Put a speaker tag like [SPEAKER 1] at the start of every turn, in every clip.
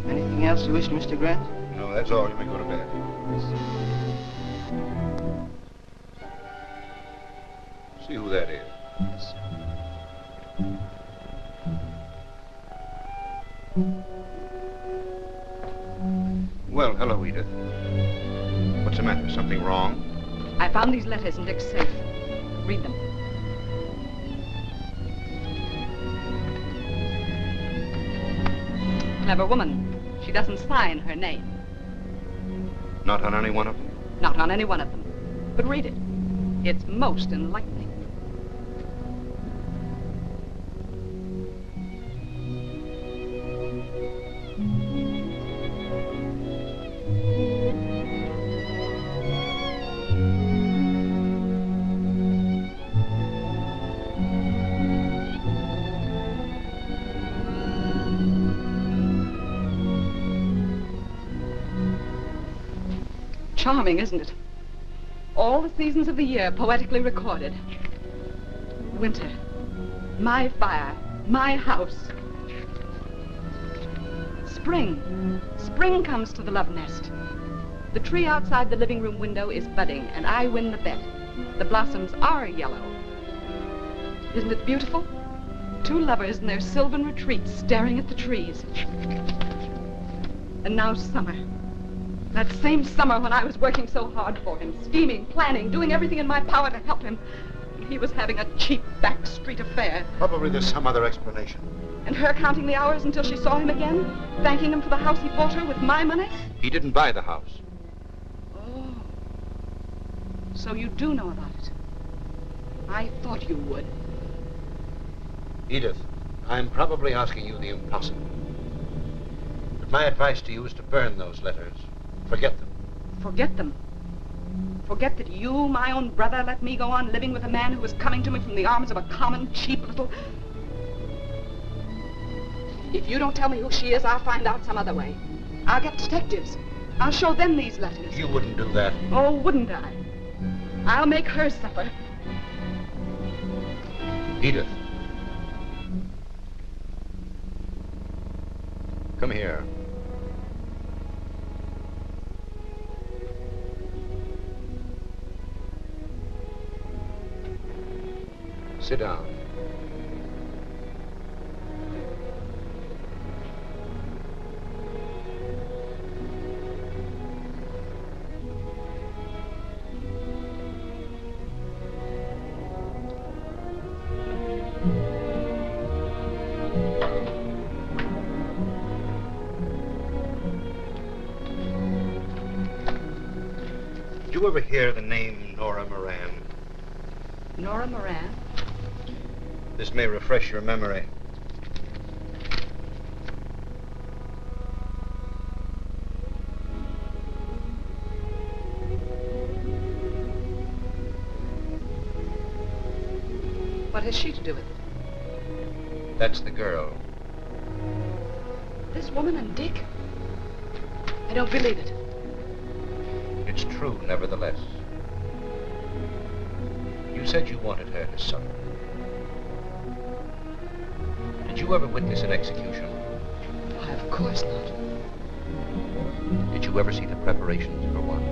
[SPEAKER 1] Anything else you wish, Mr. Grant?
[SPEAKER 2] No, that's all. You may go to bed. See who that is.
[SPEAKER 1] Yes, sir.
[SPEAKER 2] Well, hello, Edith. What's the matter? Something wrong?
[SPEAKER 3] I found these letters in Dick's safe. Read them. Clever woman. She doesn't sign her name.
[SPEAKER 2] Not on any one of them?
[SPEAKER 3] Not on any one of them. But read it. It's most enlightening. Charming, isn't it? All the seasons of the year poetically recorded. Winter, my fire, my house. Spring, spring comes to the love nest. The tree outside the living room window is budding, and I win the bet. The blossoms are yellow. Isn't it beautiful? Two lovers in their sylvan retreat staring at the trees. And now summer. That same summer when I was working so hard for him, scheming, planning, doing everything in my power to help him. He was having a cheap backstreet affair.
[SPEAKER 2] Probably there's some other explanation.
[SPEAKER 3] And her counting the hours until she saw him again, thanking him for the house he bought her with my money?
[SPEAKER 2] He didn't buy the house.
[SPEAKER 3] Oh. So you do know about it. I thought you would.
[SPEAKER 2] Edith, I'm probably asking you the impossible. But my advice to you is to burn those letters. Forget them.
[SPEAKER 3] Forget them? Forget that you, my own brother, let me go on living with a man who was coming to me from the arms of a common, cheap little... If you don't tell me who she is, I'll find out some other way. I'll get detectives. I'll show them these letters.
[SPEAKER 2] You wouldn't do that.
[SPEAKER 3] Oh, wouldn't I? I'll make her suffer.
[SPEAKER 2] Edith. Come here. Sit down. Did you ever hear the name Nora Moran?
[SPEAKER 3] Nora Moran?
[SPEAKER 2] This may refresh your memory.
[SPEAKER 3] What has she to do with it?
[SPEAKER 2] That's the girl.
[SPEAKER 3] This woman and Dick? I don't believe it.
[SPEAKER 2] It's true, nevertheless. You said you wanted her to suffer. Did you ever witness an execution?
[SPEAKER 3] Why, of course not.
[SPEAKER 2] Did you ever see the preparations for one?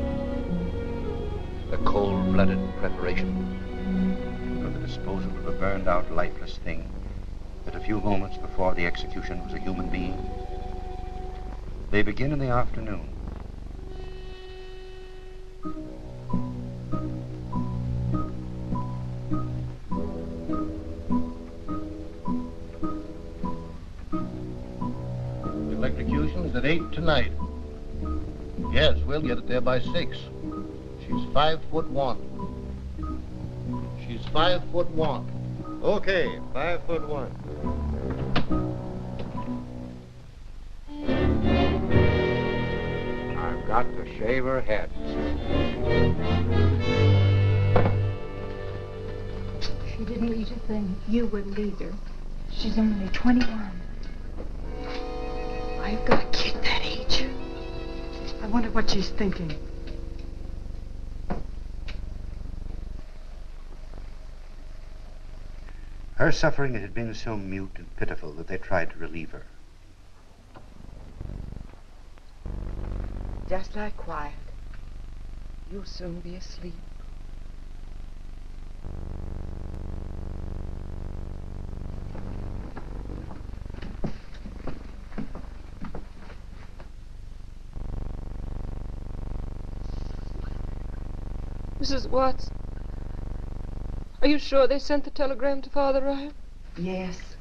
[SPEAKER 2] The cold-blooded preparation for the disposal of a burned-out, lifeless thing that a few moments before the execution was a human being? They begin in the afternoon.
[SPEAKER 4] At 8 tonight. Yes, we'll get it there by 6. She's 5'1". She's 5'1".
[SPEAKER 5] Okay, 5'1".
[SPEAKER 2] I've got to shave her head.
[SPEAKER 6] She didn't eat a thing. You wouldn't either. She's only 21. I've got a kid that age.
[SPEAKER 3] I wonder what she's thinking.
[SPEAKER 2] Her suffering had been so mute and pitiful that they tried to relieve her.
[SPEAKER 1] Just lie quiet. You'll soon be asleep.
[SPEAKER 7] Mrs. Watts, are you sure they sent the telegram to Father Ryan?
[SPEAKER 1] Yes.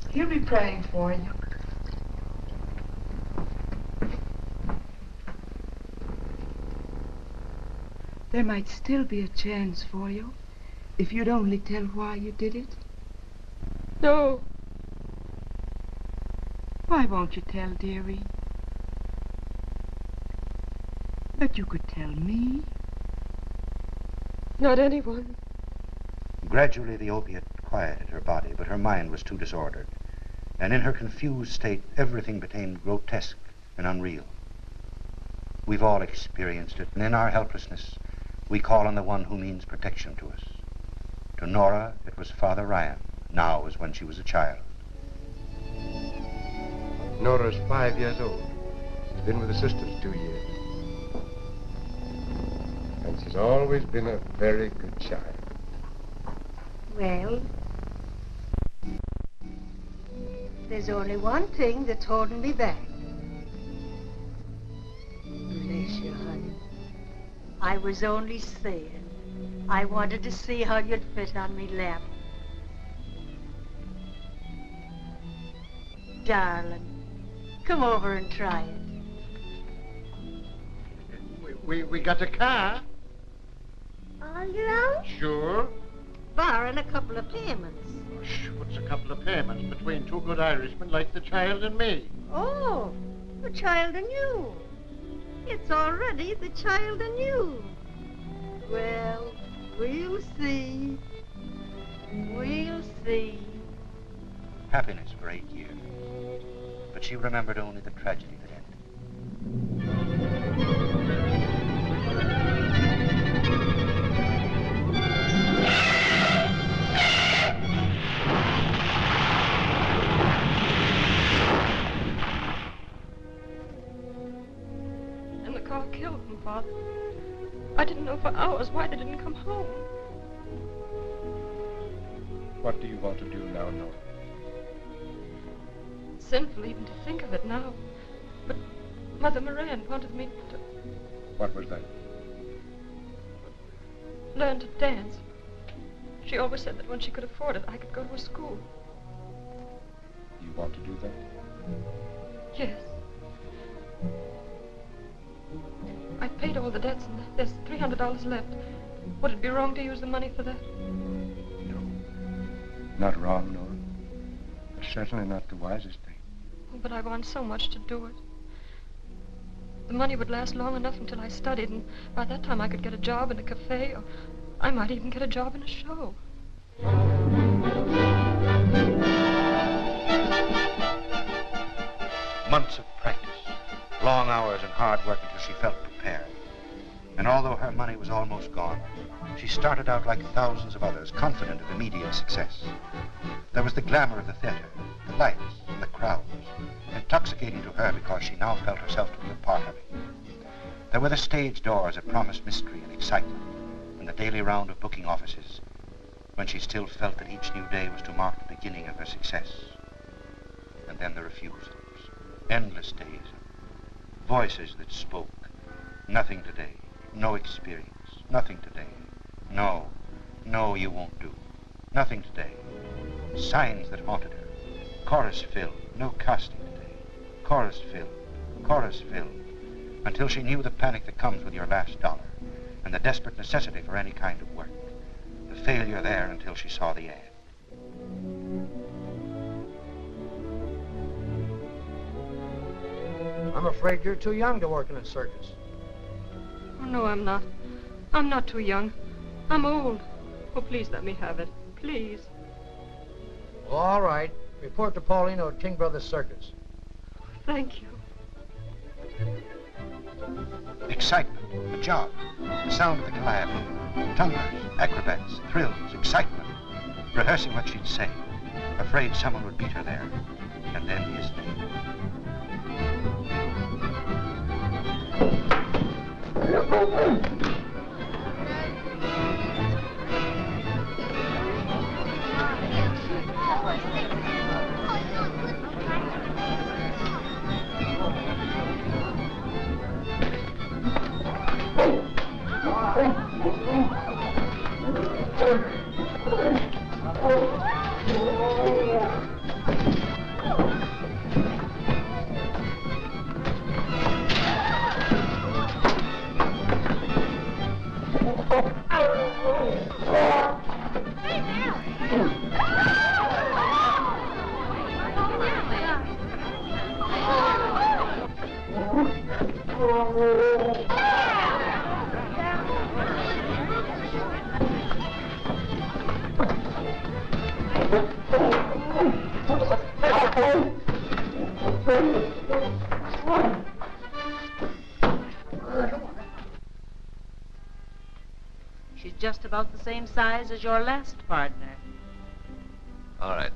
[SPEAKER 1] He'll be praying for you. There might still be a chance for you if you'd only tell why you did it.
[SPEAKER 7] No.
[SPEAKER 1] Why won't you tell, dearie? But you could tell me.
[SPEAKER 7] Not anyone.
[SPEAKER 2] Gradually, the opiate quieted her body, but her mind was too disordered. And in her confused state, everything became grotesque and unreal. We've all experienced it, and in our helplessness, we call on the one who means protection to us. To Nora, it was Father Ryan, now as when she was a child.
[SPEAKER 5] Nora's 5 years old. She's been with the sisters 2 years. And she's always been a very good child.
[SPEAKER 8] Well, there's only one thing that's holding me back. Bless you, honey. I was only saying. I wanted to see how you'd fit on me lap. Darling, come over and try it.
[SPEAKER 4] We got a car.
[SPEAKER 8] All your own?
[SPEAKER 4] Sure.
[SPEAKER 8] Barring a couple of payments.
[SPEAKER 4] What's a couple of payments between two good Irishmen like the child and me?
[SPEAKER 8] Oh, the child and you. It's already the child and you. Well, we'll see. We'll see.
[SPEAKER 2] Happiness for 8 years. But she remembered only the tragedy that ended.
[SPEAKER 7] And the car killed him, Father. I didn't know for hours why they didn't come home.
[SPEAKER 5] What do you want to do now, Nora?
[SPEAKER 7] It's sinful even to think of it now. But Mother Moran wanted me to
[SPEAKER 5] What was that?
[SPEAKER 7] learn to dance. She always said that when she could afford it, I could go to a school.
[SPEAKER 5] You want to do that?
[SPEAKER 7] Yes. I've paid all the debts, and there's $300 left. Would it be wrong to use the money for that?
[SPEAKER 5] No. Not wrong, Nora. But certainly not the wisest thing.
[SPEAKER 7] But I want so much to do it. The money would last long enough until I studied, and by that time I could get a job in a cafe, or I might even get a job in a show.
[SPEAKER 2] Months of practice, long hours and hard work until she felt prepared. And although her money was almost gone, she started out like thousands of others, confident of immediate success. There was the glamour of the theater, the lights, and the crowds, intoxicating to her because she now felt herself to be a part of it. There were the stage doors that promised mystery and excitement, and the daily round of booking offices, when she still felt that each new day was to mark the beginning of her success. And then the refusals, endless days, voices that spoke. Nothing today, no experience, nothing today. No, no, you won't do. Nothing today. Signs that haunted her. Chorus filled, no casting today. Chorus filled, until she knew the panic that comes with your last dollar, and the desperate necessity for any kind of work. The failure there until she saw the ad.
[SPEAKER 4] I'm afraid you're too young to work in a circus.
[SPEAKER 7] Oh, no, I'm not. I'm not too young. I'm old. Oh, please let me have it. Please.
[SPEAKER 4] All right. Report to Paulino at King Brothers Circus.
[SPEAKER 7] Thank you.
[SPEAKER 2] Excitement, a job, the sound of the calliope, tumblers, acrobats, thrills, excitement. rehearsing what she'd say, afraid someone would beat her there. And then his name.
[SPEAKER 9] She's just about the same size as your last partner.
[SPEAKER 2] All right.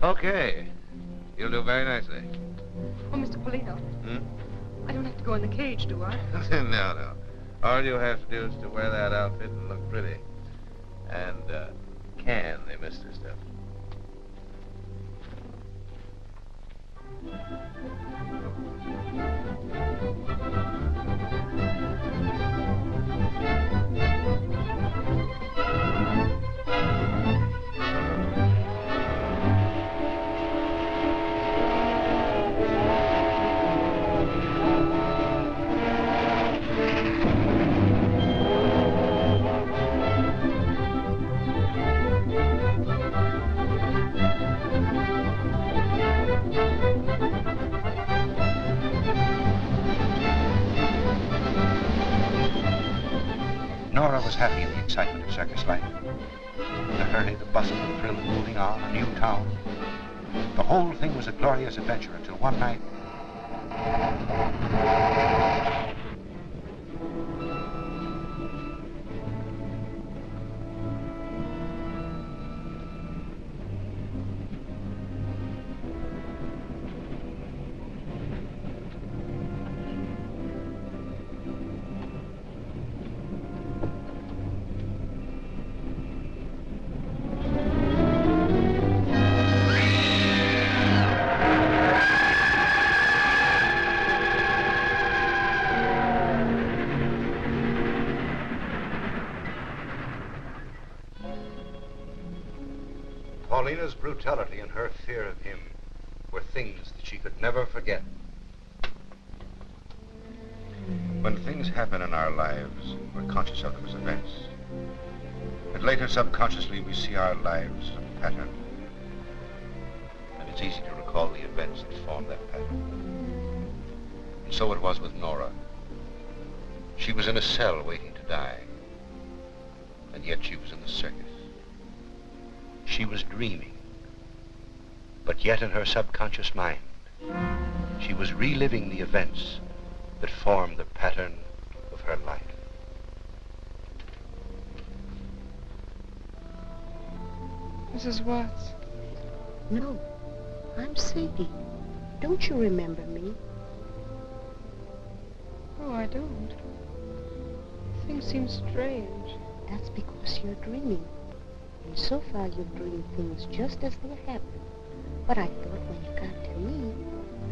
[SPEAKER 2] Okay. You'll do very nicely.
[SPEAKER 7] Oh, Mr. Polino. I don't have to go in the cage, do I?
[SPEAKER 2] No. All you have to do is to wear that outfit and look pretty. And, can they miss their stuff? Nora was happy in the excitement of circus life. The hurry, the bustle, the thrill of moving on, a new town. The whole thing was a glorious adventure until one night. Paulina's brutality and her fear of him were things that she could never forget. When things happen in our lives, we're conscious of them as events. And later, subconsciously, we see our lives as a pattern. And it's easy to recall the events that form that pattern. And so it was with Nora. She was in a cell waiting to die. And yet she was in the circus. She was dreaming, but yet in her subconscious mind, she was reliving the events that formed the pattern of her life.
[SPEAKER 1] Mrs. Watts.
[SPEAKER 10] No, I'm Sadie. Don't you remember me?
[SPEAKER 1] Oh, I don't. Things seem strange.
[SPEAKER 10] That's because you're dreaming. And so far you've dreamed things just as they happen. But I thought when you got to me,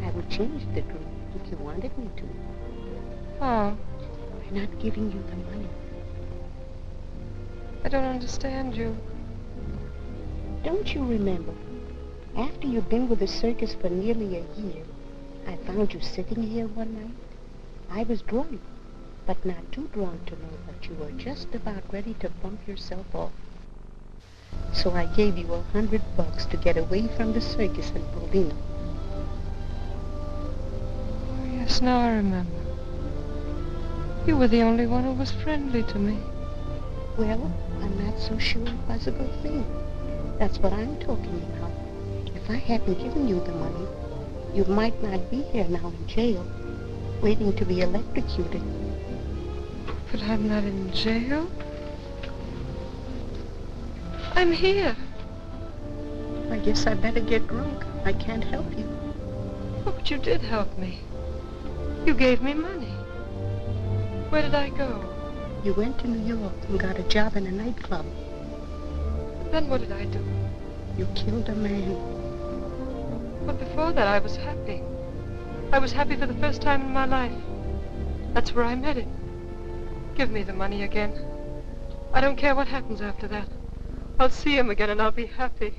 [SPEAKER 10] I would change the dream if you wanted me to.
[SPEAKER 1] Oh.
[SPEAKER 10] By not giving you the money.
[SPEAKER 1] I don't understand you.
[SPEAKER 10] Don't you remember? After you've been with the circus for nearly a year, I found you sitting here one night. I was drunk, but not too drunk to know that you were just about ready to bump yourself off. So I gave you $100 to get away from the circus in Polino.
[SPEAKER 1] Oh, yes, now I remember. You were the only one who was friendly to me.
[SPEAKER 10] Well, I'm not so sure it was a good thing. That's what I'm talking about. If I hadn't given you the money, you might not be here now in jail, waiting to be electrocuted.
[SPEAKER 1] But I'm not in jail.
[SPEAKER 7] I'm here.
[SPEAKER 10] I guess I better get drunk. I can't help you.
[SPEAKER 7] Oh, but you did help me. You gave me money. Where did I go?
[SPEAKER 10] You went to New York and got a job in a nightclub.
[SPEAKER 7] Then what did I do?
[SPEAKER 10] You killed a man.
[SPEAKER 7] But before that, I was happy. I was happy for the first time in my life. That's where I met him. Give me the money again. I don't care what happens after that. I'll see him again and I'll be happy.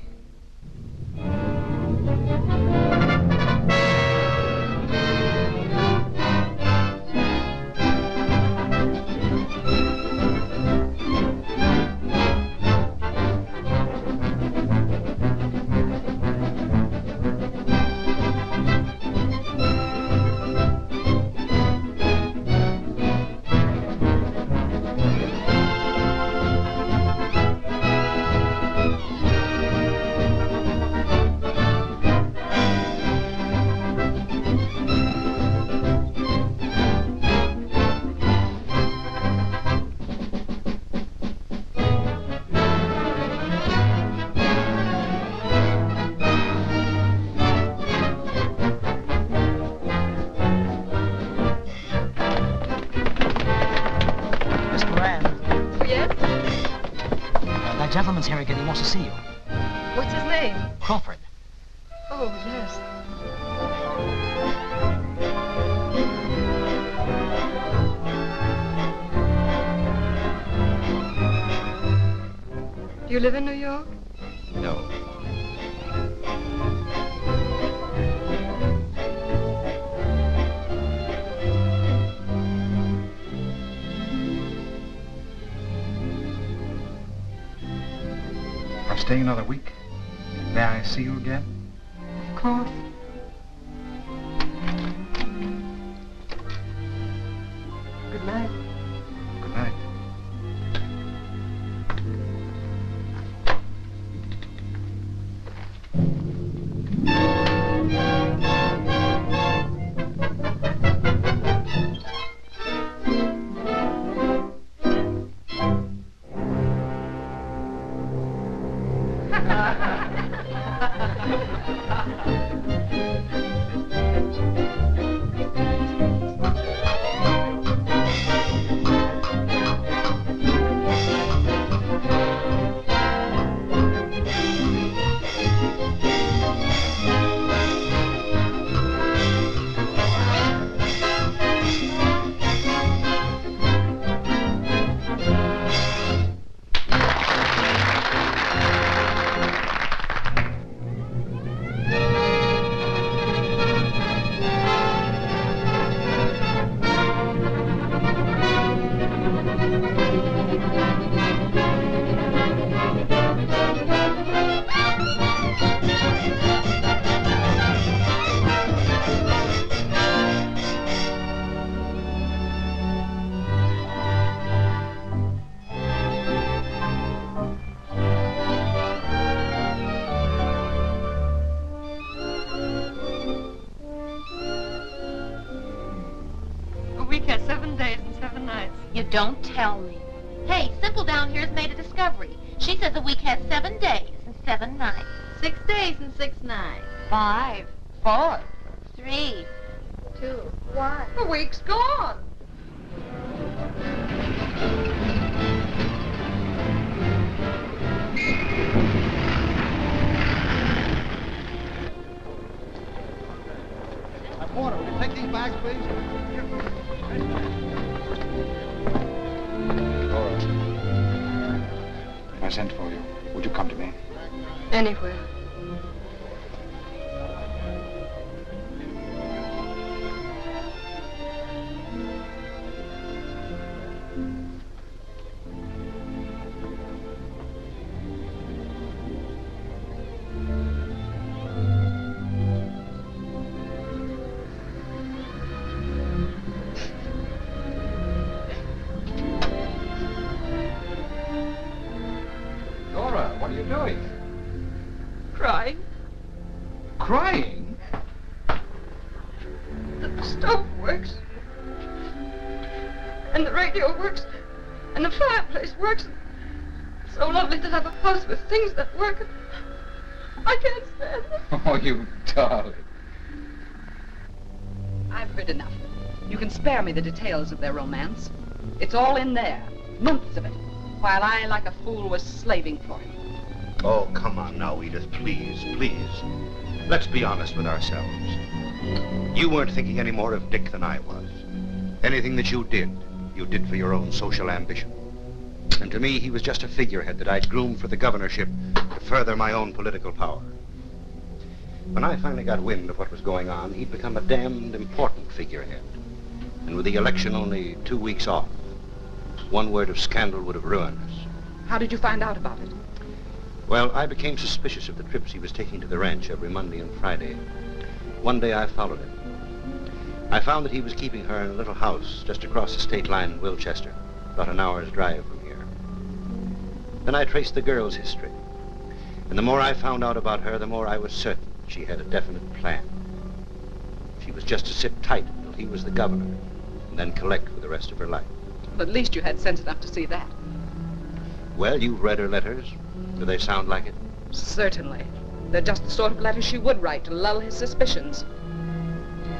[SPEAKER 11] Gentleman's here again. He wants to see you.
[SPEAKER 7] What's his name?
[SPEAKER 11] Crawford.
[SPEAKER 7] Oh, yes. Do you live in New York?
[SPEAKER 2] No.
[SPEAKER 5] I'm staying another week. May I see you again?
[SPEAKER 7] Of course. Good night.
[SPEAKER 5] Good night.
[SPEAKER 12] Don't tell me. Hey, Simple down here has made a discovery. She says a week has 7 days and 7 nights.
[SPEAKER 9] 6 days and 6 nights.
[SPEAKER 12] 5, 4, 3, 2, 1.
[SPEAKER 7] The week's gone.
[SPEAKER 4] Porter, will you take these bags, please?
[SPEAKER 5] If I sent for you, would you come to me?
[SPEAKER 7] Anywhere.
[SPEAKER 5] What are you doing?
[SPEAKER 7] Crying.
[SPEAKER 5] Crying?
[SPEAKER 7] The stove works. And the radio works. And the fireplace works. So lovely to have a house with things that work. I can't stand it.
[SPEAKER 11] Oh, you darling.
[SPEAKER 3] I've heard enough. You can spare me the details of their romance. It's all in there, months of it, while I, like a fool, was slaving for him.
[SPEAKER 2] Oh, come on now, Edith, please, please. Let's be honest with ourselves. You weren't thinking any more of Dick than I was. Anything that you did for your own social ambition. And to me, he was just a figurehead that I'd groomed for the governorship to further my own political power. When I finally got wind of what was going on, he'd become a damned important figurehead. And with the election only 2 weeks off, one word of scandal would have ruined us.
[SPEAKER 3] How did you find out about it?
[SPEAKER 2] Well, I became suspicious of the trips he was taking to the ranch every Monday and Friday. One day I followed him. I found that he was keeping her in a little house just across the state line in Wilchester, about an hour's drive from here. Then I traced the girl's history. And the more I found out about her, the more I was certain she had a definite plan. She was just to sit tight until he was the governor, and then collect for the rest of her life.
[SPEAKER 3] Well, at least you had sense enough to see that.
[SPEAKER 2] Well, you've read her letters. Do they sound like it?
[SPEAKER 3] Certainly. They're just the sort of letters she would write to lull his suspicions.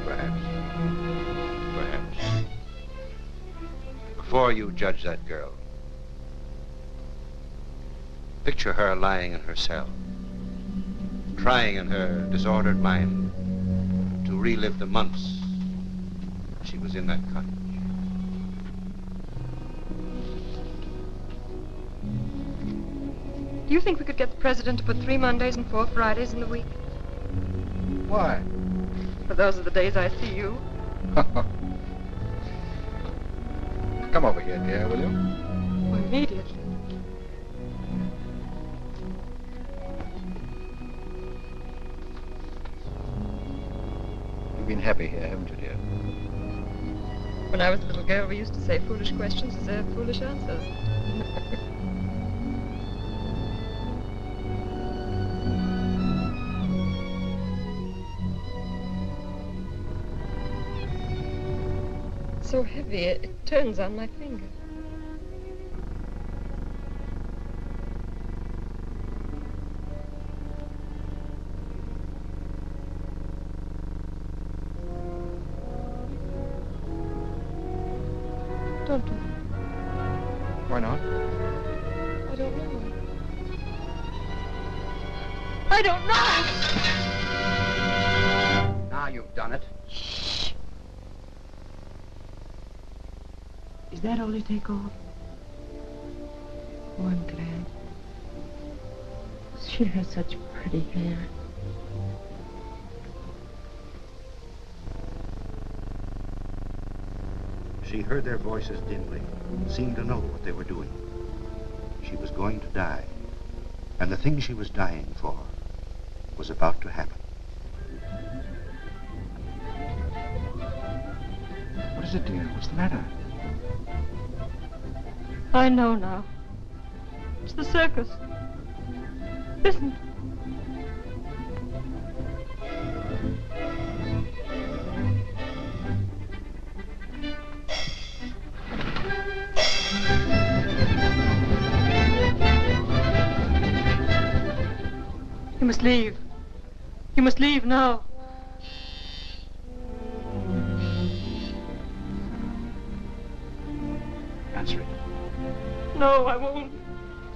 [SPEAKER 2] Perhaps. Perhaps. Before you judge that girl, picture her lying in her cell, trying in her disordered mind to relive the months she was in that cottage.
[SPEAKER 7] Do you think we could get the president to put 3 Mondays and 4 Fridays in the week?
[SPEAKER 11] Why?
[SPEAKER 7] For those are the days I see you.
[SPEAKER 11] Come over here, dear, will you?
[SPEAKER 7] Well, immediately.
[SPEAKER 11] You've been happy here, haven't you, dear?
[SPEAKER 7] When I was a little girl, we used to say foolish questions deserve foolish answers. So heavy, it turns on my finger. Don't do it.
[SPEAKER 11] Why not?
[SPEAKER 7] I don't know. I don't know!
[SPEAKER 2] Now you've done it.
[SPEAKER 1] Is that all you take off? Oh, I'm glad. She has such pretty hair.
[SPEAKER 2] She heard their voices dimly, seemed to know what they were doing. She was going to die, and the thing she was dying for was about to happen.
[SPEAKER 11] What is it, dear? What's the matter?
[SPEAKER 7] I know now. It's the circus. Isn't it? You must leave. You must leave now.
[SPEAKER 11] Answer it.
[SPEAKER 7] No, I won't.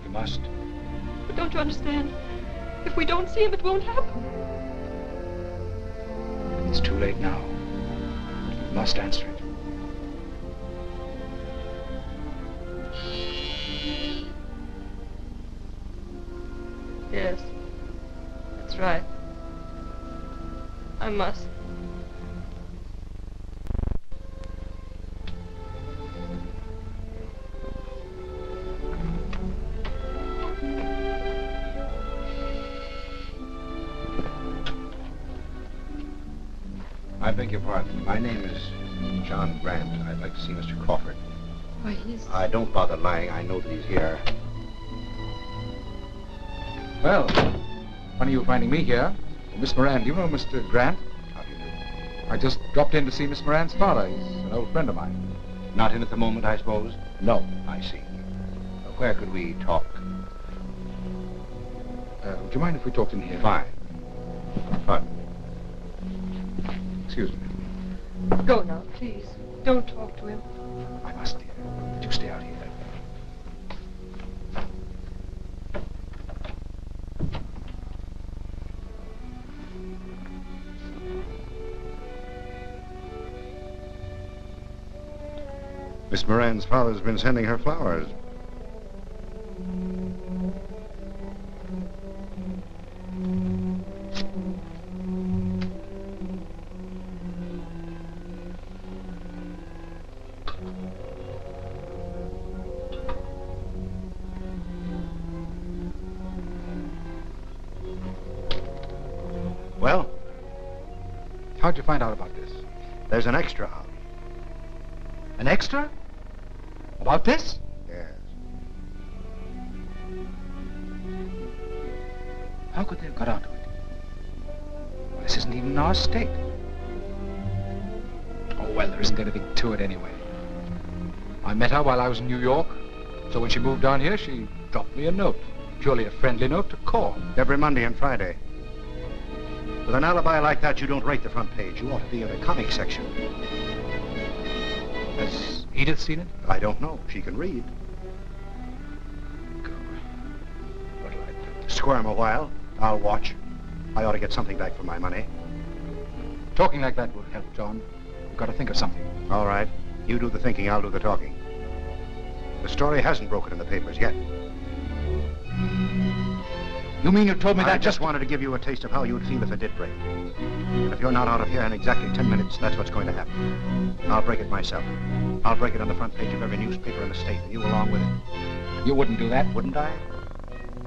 [SPEAKER 11] You must.
[SPEAKER 7] But don't you understand? If we don't see him, it won't happen.
[SPEAKER 11] It's too late now. You must answer it.
[SPEAKER 7] Yes, that's right. I must.
[SPEAKER 2] I beg your pardon. My name is John Grant. I'd like to see Mr. Crawford.
[SPEAKER 7] Why, he's...
[SPEAKER 2] Don't bother lying. I know that he's here.
[SPEAKER 11] Well, funny you finding me here. Well, Miss Moran, do you know Mr. Grant?
[SPEAKER 2] How do you do?
[SPEAKER 11] I just dropped in to see Miss Moran's father. He's an old friend of mine.
[SPEAKER 2] Not in at the moment, I suppose?
[SPEAKER 11] No.
[SPEAKER 2] I see. Where could we talk?
[SPEAKER 11] Would you mind if we talked in here?
[SPEAKER 2] Fine. Pardon.
[SPEAKER 11] Excuse me.
[SPEAKER 7] Go now, please. Don't talk to him.
[SPEAKER 11] I must, dear. But you stay out here.
[SPEAKER 5] Miss Moran's father's been sending her flowers. Well?
[SPEAKER 11] How'd you find out about this?
[SPEAKER 5] There's an extra out.
[SPEAKER 11] An extra? About this?
[SPEAKER 5] Yes.
[SPEAKER 11] How could they have got onto it? Well, this isn't even in our state. Oh, well, there isn't anything to it anyway. I met her while I was in New York, so when she moved down here, she dropped me a note. Purely a friendly note to call.
[SPEAKER 5] Every Monday and Friday. With an alibi like that, you don't rate the front page. You ought to be in the comic section.
[SPEAKER 11] Has Edith seen it?
[SPEAKER 5] I don't know. She can read.
[SPEAKER 11] What'll I do?
[SPEAKER 5] Squirm a while. I'll watch. I ought to get something back for my money.
[SPEAKER 11] Talking like that will help, John. You've got to think of something.
[SPEAKER 5] All right. You do the thinking, I'll do the talking. The story hasn't broken in the papers yet.
[SPEAKER 11] You mean you told me that
[SPEAKER 5] I just wanted to give you a taste of how you'd feel if it did break. And if you're not out of here in exactly 10 minutes, that's what's going to happen. I'll break it myself. I'll break it on the front page of every newspaper in the state, and you along with it.
[SPEAKER 11] You wouldn't do that?
[SPEAKER 5] Wouldn't I?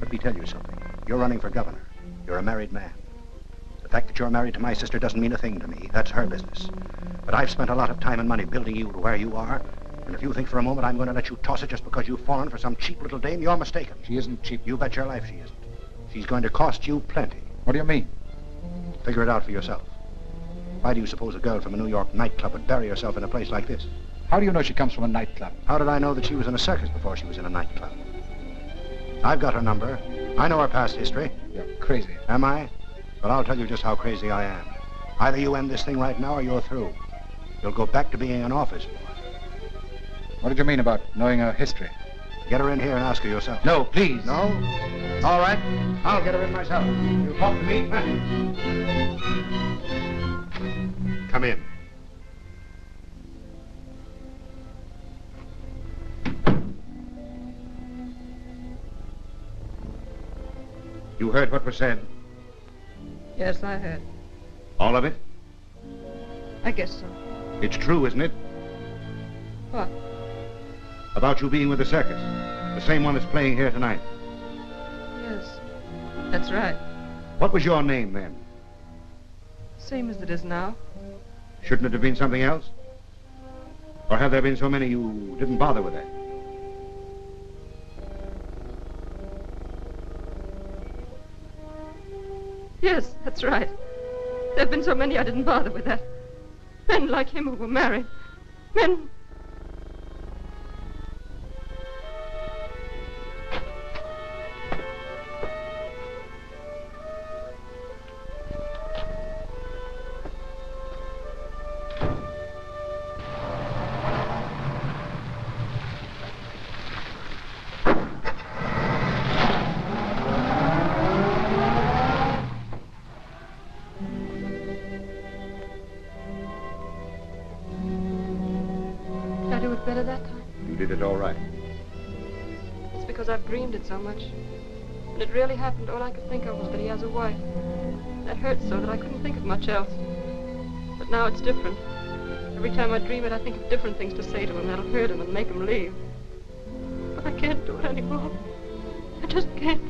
[SPEAKER 5] Let me tell you something. You're running for governor. You're a married man. The fact that you're married to my sister doesn't mean a thing to me. That's her business. But I've spent a lot of time and money building you to where you are. And if you think for a moment I'm going to let you toss it just because you've fallen for some cheap little dame, you're mistaken.
[SPEAKER 11] She isn't cheap.
[SPEAKER 5] You bet your life she isn't. She's going to cost you plenty.
[SPEAKER 11] What do you mean?
[SPEAKER 5] Figure it out for yourself. Why do you suppose a girl from a New York nightclub would bury herself in a place like this?
[SPEAKER 11] How do you know she comes from a nightclub?
[SPEAKER 5] How did I know that she was in a circus before she was in a nightclub? I've got her number. I know her past history.
[SPEAKER 11] You're crazy.
[SPEAKER 5] Am I? Well, I'll tell you just how crazy I am. Either you end this thing right now or you're through. You'll go back to being an office boy.
[SPEAKER 11] What did you mean about knowing her history?
[SPEAKER 5] Get her in here and ask her yourself.
[SPEAKER 11] No, please.
[SPEAKER 5] No? All right. I'll get her in myself. You talk to me? Come in. You heard what was said?
[SPEAKER 7] Yes, I heard.
[SPEAKER 5] All of it?
[SPEAKER 7] I guess so.
[SPEAKER 5] It's true, isn't it?
[SPEAKER 7] What?
[SPEAKER 5] About you being with the circus. The same one that's playing here tonight.
[SPEAKER 7] Yes, that's right.
[SPEAKER 5] What was your name then?
[SPEAKER 7] Same as it is now.
[SPEAKER 5] Shouldn't it have been something else? Or have there been so many you didn't bother with that?
[SPEAKER 7] Yes, that's right. There have been so many I didn't bother with that. Men like him who were married. Men... better that time.
[SPEAKER 5] You did it all right.
[SPEAKER 7] It's because I've dreamed it so much. When it really happened, all I could think of was that he has a wife. That hurt so that I couldn't think of much else. But now it's different. Every time I dream it, I think of different things to say to him that'll hurt him and make him leave. But I can't do it anymore. I just can't.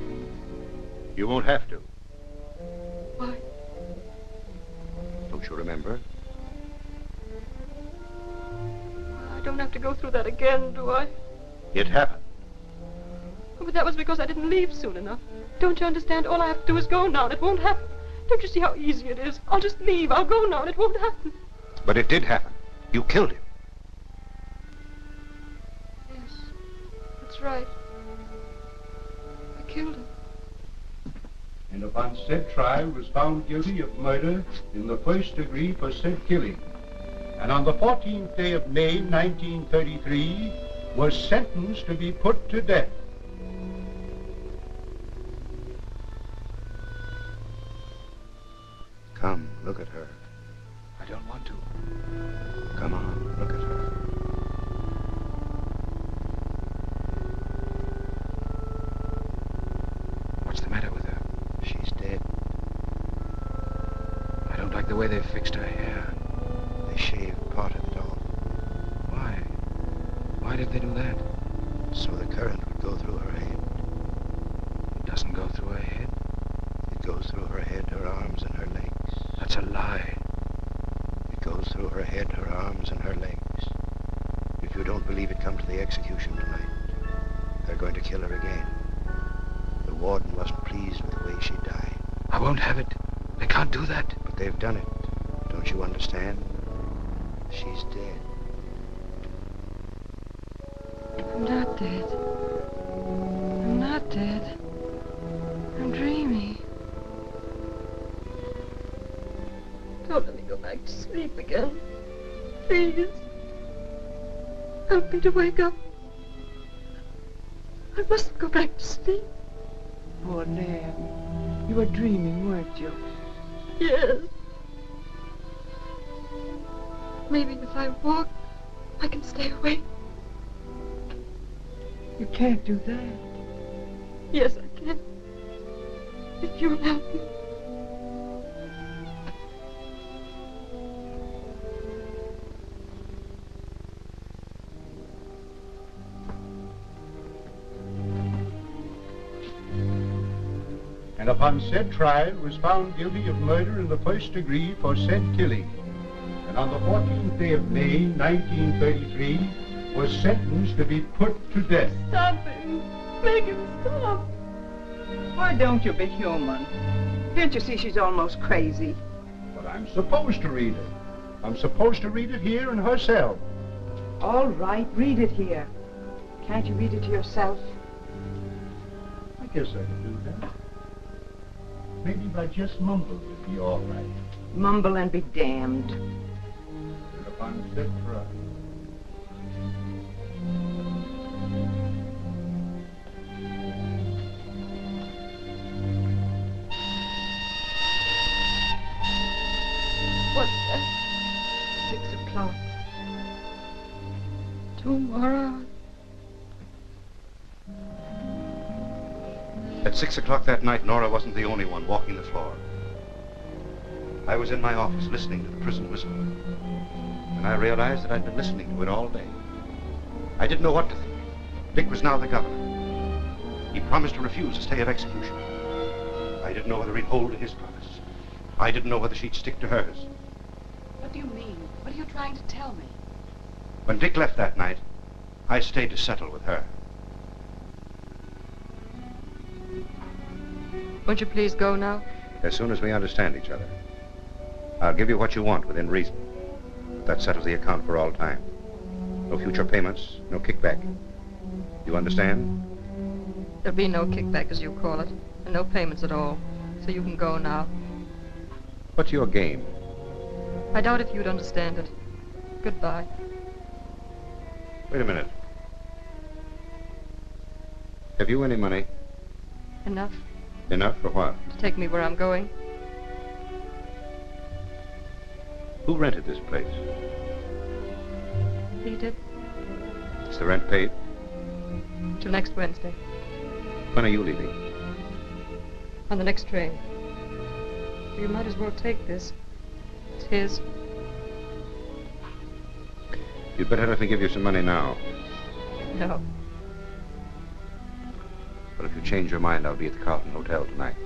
[SPEAKER 5] You won't have to.
[SPEAKER 7] Why?
[SPEAKER 5] Don't you remember?
[SPEAKER 7] I don't have to go through that again, do I?
[SPEAKER 5] It happened.
[SPEAKER 7] But that was because I didn't leave soon enough. Don't you understand? All I have to do is go now, and it won't happen. Don't you see how easy it is? I'll just leave. I'll go now, and it won't happen.
[SPEAKER 5] But it did happen. You killed him.
[SPEAKER 7] Yes, that's right. I killed him.
[SPEAKER 13] and upon said trial was found guilty of murder in the first degree for said killing, and on the 14th day of May, 1933, was sentenced to be put to death.
[SPEAKER 5] Come, look at her.
[SPEAKER 11] I don't want to.
[SPEAKER 5] Come on, look at her.
[SPEAKER 11] What's the matter with her?
[SPEAKER 5] She's dead.
[SPEAKER 11] I don't like the way they fixed her hair.
[SPEAKER 5] They shaved part of it off.
[SPEAKER 11] Why? Why did they do that?
[SPEAKER 5] So the current would go through her head.
[SPEAKER 11] It doesn't go through her head.
[SPEAKER 5] It goes through her head, her arms, and her legs.
[SPEAKER 11] That's a lie.
[SPEAKER 5] It goes through her head, her arms, and her legs. If you don't believe it, come to the execution tonight. They're going to kill her again. The warden wasn't pleased with the way she died.
[SPEAKER 11] I won't have it. They can't do that.
[SPEAKER 5] But they've done it. Don't you understand? She's dead.
[SPEAKER 1] I'm not dead. I'm not dead. I'm dreaming. Don't let me go back to sleep again. Please. Help me to wake up. I mustn't go back to sleep.
[SPEAKER 14] Poor Nan. You were dreaming, weren't you?
[SPEAKER 1] Yes. Maybe if I walk, I can stay awake.
[SPEAKER 14] You can't do that.
[SPEAKER 1] Yes, I can. If you'll help me.
[SPEAKER 13] And upon said trial was found guilty of murder in the first degree for said killing, and on the 14th day of May, 1933, was sentenced to be put to death.
[SPEAKER 1] Stop him. Make him stop.
[SPEAKER 14] Why don't you be human? Can't you see she's almost crazy?
[SPEAKER 13] But I'm supposed to read it. I'm supposed to read it here in her cell.
[SPEAKER 14] All right, read it here. Can't you read it to yourself?
[SPEAKER 13] I guess I could do that. Maybe if I just mumbled, it'd be all right.
[SPEAKER 14] Mumble and be damned.
[SPEAKER 13] And upon said trial.
[SPEAKER 1] What's that? 6 o'clock. Tomorrow.
[SPEAKER 5] At 6 o'clock that night, Nora wasn't the only one walking the floor. I was in my office listening to the prison whistle, and I realized that I'd been listening to it all day. I didn't know what to think. Dick was now the governor. He promised to refuse a stay of execution. I didn't know whether he'd hold to his promise. I didn't know whether she'd stick to hers.
[SPEAKER 3] What do you mean? What are you trying to tell me?
[SPEAKER 5] When Dick left that night, I stayed to settle with her.
[SPEAKER 3] Won't you please go now?
[SPEAKER 5] As soon as we understand each other. I'll give you what you want within reason. That settles the account for all time. No future payments, no kickback. You understand?
[SPEAKER 3] There'll be no kickback, as you call it, and no payments at all. So you can go now.
[SPEAKER 5] What's your game?
[SPEAKER 3] I doubt if you'd understand it. Goodbye.
[SPEAKER 5] Wait a minute. Have you any money?
[SPEAKER 3] Enough
[SPEAKER 5] Enough for what?
[SPEAKER 3] to take me where I'm going.
[SPEAKER 5] Who rented this place?
[SPEAKER 3] He did.
[SPEAKER 5] Is the rent paid?
[SPEAKER 3] Till next Wednesday.
[SPEAKER 5] When are you leaving?
[SPEAKER 3] On the next train. You might as well take this. It's his.
[SPEAKER 5] You'd better let me give you some money now.
[SPEAKER 3] No.
[SPEAKER 5] But if you change your mind, I'll be at the Carlton Hotel tonight.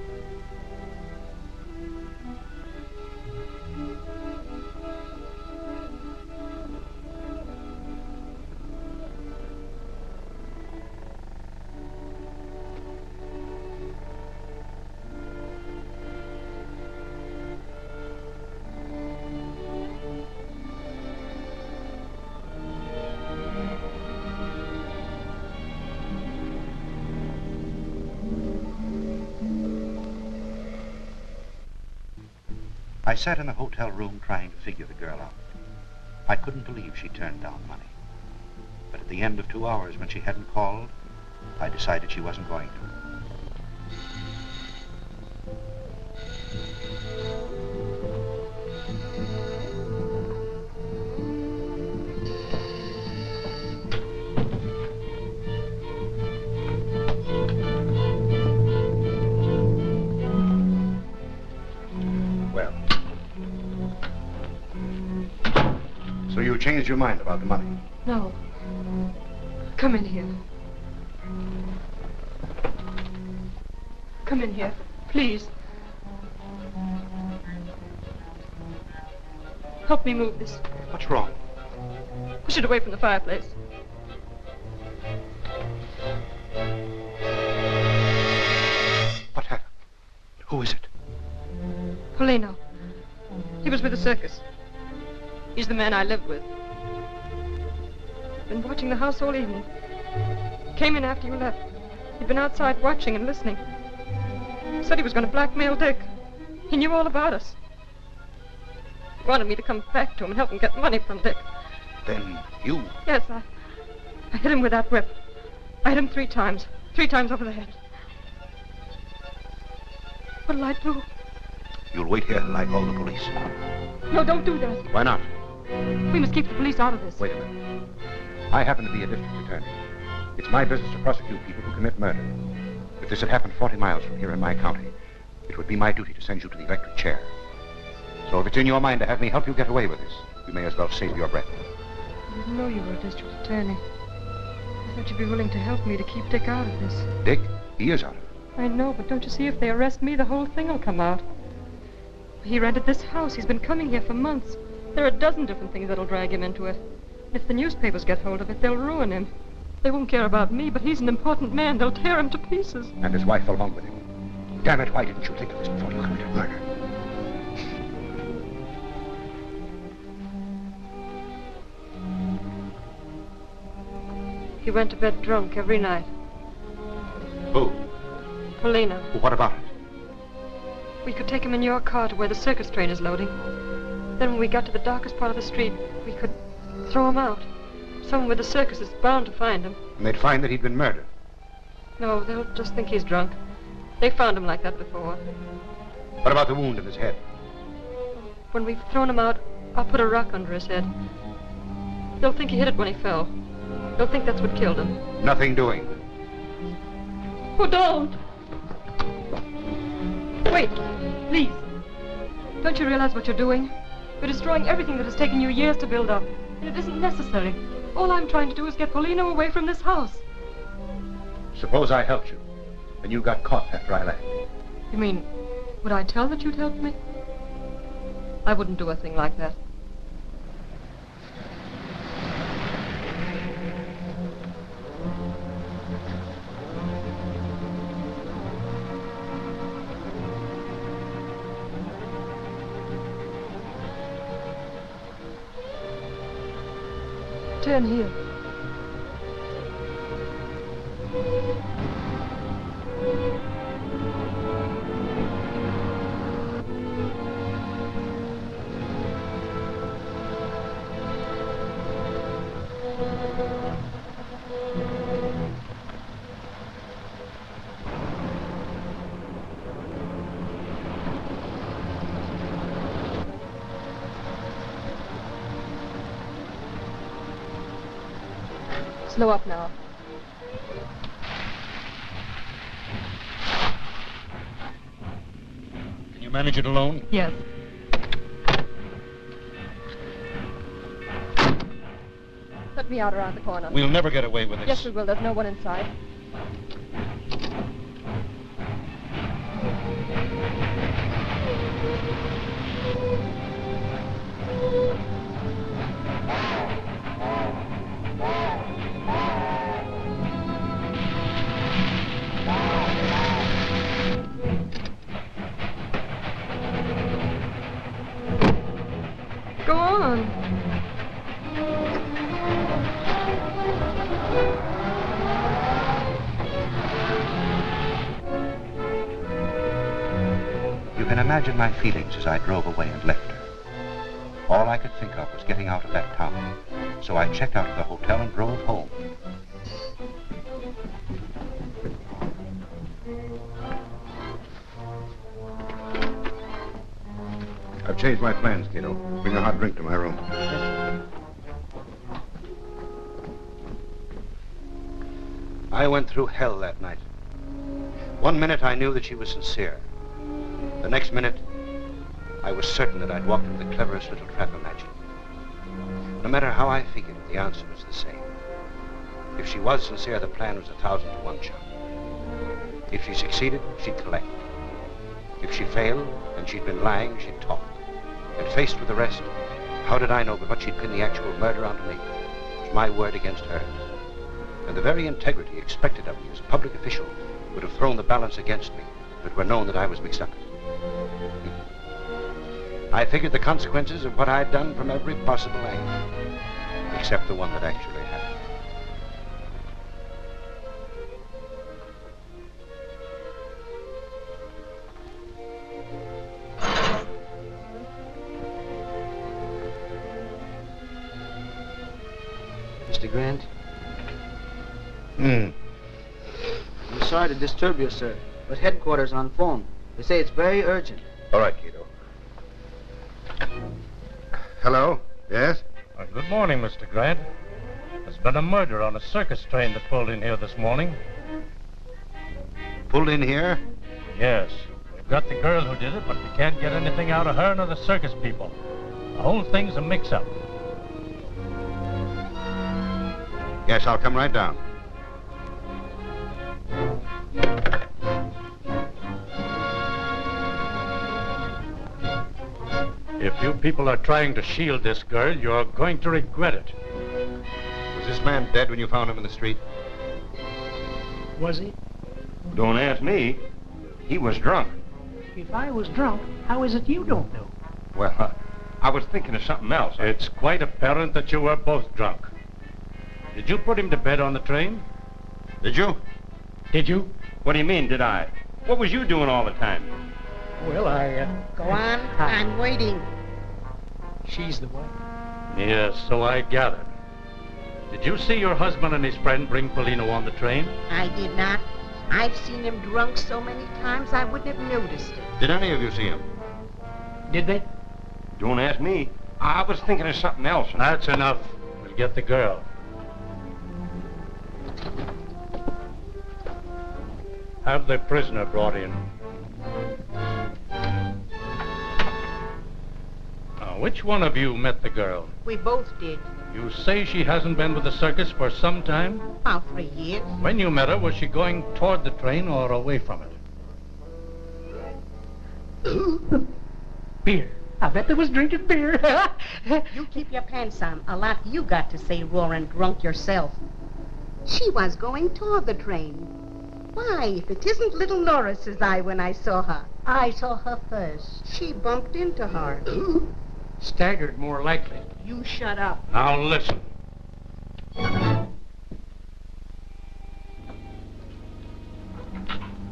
[SPEAKER 5] I sat in the hotel room trying to figure the girl out. I couldn't believe she turned down money. But at the end of 2 hours, when she hadn't called, I decided she wasn't going to. Well. So you changed your mind about the money?
[SPEAKER 7] No. Come in here. Come in here, please. Help me move this.
[SPEAKER 5] What's wrong?
[SPEAKER 7] Push it away from the fireplace.
[SPEAKER 5] What happened? Who is it?
[SPEAKER 7] Polino. He was with the circus. He's the man I lived with. Been watching the house all evening. Came in after you left. He'd been outside watching and listening. Said he was going to blackmail Dick. He knew all about us. He wanted me to come back to him and help him get money from Dick.
[SPEAKER 5] Then you...
[SPEAKER 7] Yes, I hit him with that whip. I hit him 3 times. 3 times over the head. What'll I do?
[SPEAKER 5] You'll wait here till I call the police.
[SPEAKER 7] No, don't do that.
[SPEAKER 5] Why not?
[SPEAKER 7] We must keep the police out of this.
[SPEAKER 5] Wait a minute. I happen to be a district attorney. It's my business to prosecute people who commit murder. If this had happened 40 miles from here in my county, it would be my duty to send you to the electric chair. So if it's in your mind to have me help you get away with this, you may as well save your breath.
[SPEAKER 7] I didn't know you were a district attorney. I thought you'd be willing to help me to keep Dick out of this.
[SPEAKER 5] Dick? He is out of it.
[SPEAKER 7] I know, but don't you see, if they arrest me, the whole thing will come out. He rented this house. He's been coming here for months. There are a dozen different things that'll drag him into it. If the newspapers get hold of it, they'll ruin him. They won't care about me, but he's an important man. They'll tear him to pieces.
[SPEAKER 5] And his wife along with him. Damn it, why didn't you think of this before you committed murder?
[SPEAKER 7] He went to bed drunk every night.
[SPEAKER 5] Who?
[SPEAKER 7] Polino.
[SPEAKER 5] Well, what about it?
[SPEAKER 7] We could take him in your car to where the circus train is loading. Then when we got to the darkest part of the street, we could throw him out. Someone with the circus is bound to find him.
[SPEAKER 5] And they'd find that he'd been murdered.
[SPEAKER 7] No, they'll just think he's drunk. They found him like that before.
[SPEAKER 5] What about the wound in his head?
[SPEAKER 7] When we've thrown him out, I'll put a rock under his head. They'll think he hit it when he fell. They'll think that's what killed him.
[SPEAKER 5] Nothing doing.
[SPEAKER 7] Oh, don't! Wait, please. Don't you realize what you're doing? You're destroying everything that has taken you years to build up. And it isn't necessary. All I'm trying to do is get Polino away from this house.
[SPEAKER 5] Suppose I helped you, and you got caught after I left.
[SPEAKER 7] You mean, would I tell that you'd help me? I wouldn't do a thing like that. Turn here. Slow up now.
[SPEAKER 5] Can you manage it alone?
[SPEAKER 7] Yes. Let me out around the corner.
[SPEAKER 5] We'll never get away with this.
[SPEAKER 7] Yes, we will. There's no one inside. Go on.
[SPEAKER 2] You can imagine my feelings as I drove away and left her. All I could think of was getting out of that town. So I checked out of the hotel and drove home.
[SPEAKER 5] I've changed my plans, Cato. Bring a hot drink to my room.
[SPEAKER 2] I went through hell that night. One minute I knew that she was sincere. The next minute, I was certain that I'd walked into the cleverest little trap imagined. No matter how I figured it, the answer was the same. If she was sincere, the plan was 1,000 to 1 shot. If she succeeded, she'd collect. If she failed, and she'd been lying, she'd talk. And faced with the rest, how did I know but what she'd pin the actual murder onto me? It was my word against hers. And the very integrity expected of me as a public official would have thrown the balance against me if it were known that I was mixed up in it. I figured the consequences of what I'd done from every possible angle, except the one that actually happened.
[SPEAKER 15] Mr. Grant?
[SPEAKER 5] Hmm.
[SPEAKER 15] I'm sorry to disturb you, sir, but headquarters on phone. They say it's very urgent.
[SPEAKER 5] All right, Cato. Hello? Yes?
[SPEAKER 16] Good morning, Mr. Grant. There's been a murder on a circus train that pulled in here this morning.
[SPEAKER 2] Pulled in here?
[SPEAKER 16] Yes. We've got the girl who did it, but we can't get anything out of her nor the circus people. The whole thing's a mix-up.
[SPEAKER 5] Yes, I'll come right down.
[SPEAKER 16] If you people are trying to shield this girl, you're going to regret it.
[SPEAKER 5] Was this man dead when you found him in the street?
[SPEAKER 17] Was he?
[SPEAKER 18] Don't ask me. He was drunk.
[SPEAKER 17] If I was drunk, how is it you don't know?
[SPEAKER 18] Well, I was thinking of something else.
[SPEAKER 16] It's quite apparent that you were both drunk. Did you put him to bed on the train?
[SPEAKER 18] Did you?
[SPEAKER 16] Did you?
[SPEAKER 18] What do you mean, did I? What was you doing all the time?
[SPEAKER 17] Well,
[SPEAKER 10] Go on. I'm waiting.
[SPEAKER 17] She's the one.
[SPEAKER 16] Yes, so I gathered. Did you see your husband and his friend bring Polino on the train?
[SPEAKER 10] I did not. I've seen him drunk so many times I wouldn't have noticed it.
[SPEAKER 5] Did any of you see him?
[SPEAKER 17] Did they?
[SPEAKER 18] Don't ask me. I was thinking of something else.
[SPEAKER 16] That's enough. We'll get the girl. Have the prisoner brought in. Now, which one of you met the girl?
[SPEAKER 10] We both did.
[SPEAKER 16] You say she hasn't been with the circus for some time?
[SPEAKER 10] About 3 years.
[SPEAKER 16] When you met her, was she going toward the train or away from it?
[SPEAKER 17] Beer. I bet they was drinking beer.
[SPEAKER 10] You keep your pants on. A lot you got to say, roaring drunk yourself. She was going toward the train. Why, if it isn't little Nora, says I when I saw her. I saw her first. She bumped into her.
[SPEAKER 17] Staggered, more likely.
[SPEAKER 10] You shut up.
[SPEAKER 16] Now listen.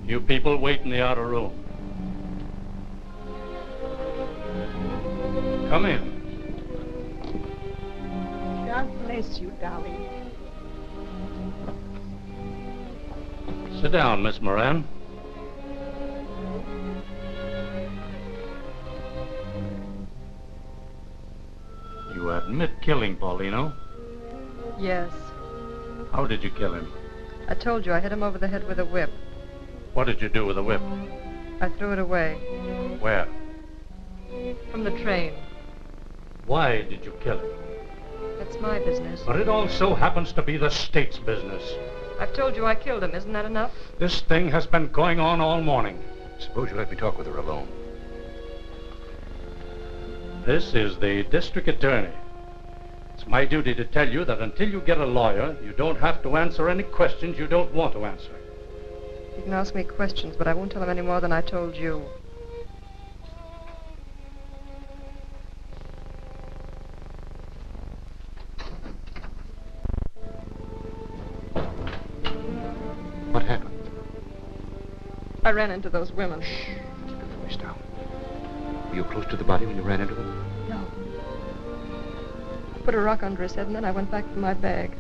[SPEAKER 16] You people wait in the outer room. Come in.
[SPEAKER 10] God bless you, darling.
[SPEAKER 16] Sit down, Miss Moran. You admit killing Paulino?
[SPEAKER 3] Yes.
[SPEAKER 16] How did you kill him?
[SPEAKER 3] I told you I hit him over the head with a whip.
[SPEAKER 16] What did you do with the whip?
[SPEAKER 3] I threw it away.
[SPEAKER 16] Where?
[SPEAKER 3] From the train.
[SPEAKER 16] Why did you kill him?
[SPEAKER 3] That's my business.
[SPEAKER 16] But it also happens to be the state's business.
[SPEAKER 3] I've told you I killed him. Isn't that enough?
[SPEAKER 16] This thing has been going on all morning.
[SPEAKER 2] Suppose you let me talk with her alone.
[SPEAKER 16] This is the district attorney. It's my duty to tell you that until you get a lawyer, you don't have to answer any questions you don't want to answer.
[SPEAKER 3] You can ask me questions, but I won't tell them any more than I told you.
[SPEAKER 2] What happened?
[SPEAKER 3] I ran into those women.
[SPEAKER 2] Keep your voice down. Were you close to the body when you ran into them?
[SPEAKER 7] No. I put a rock under his head, and then I went back for my bag.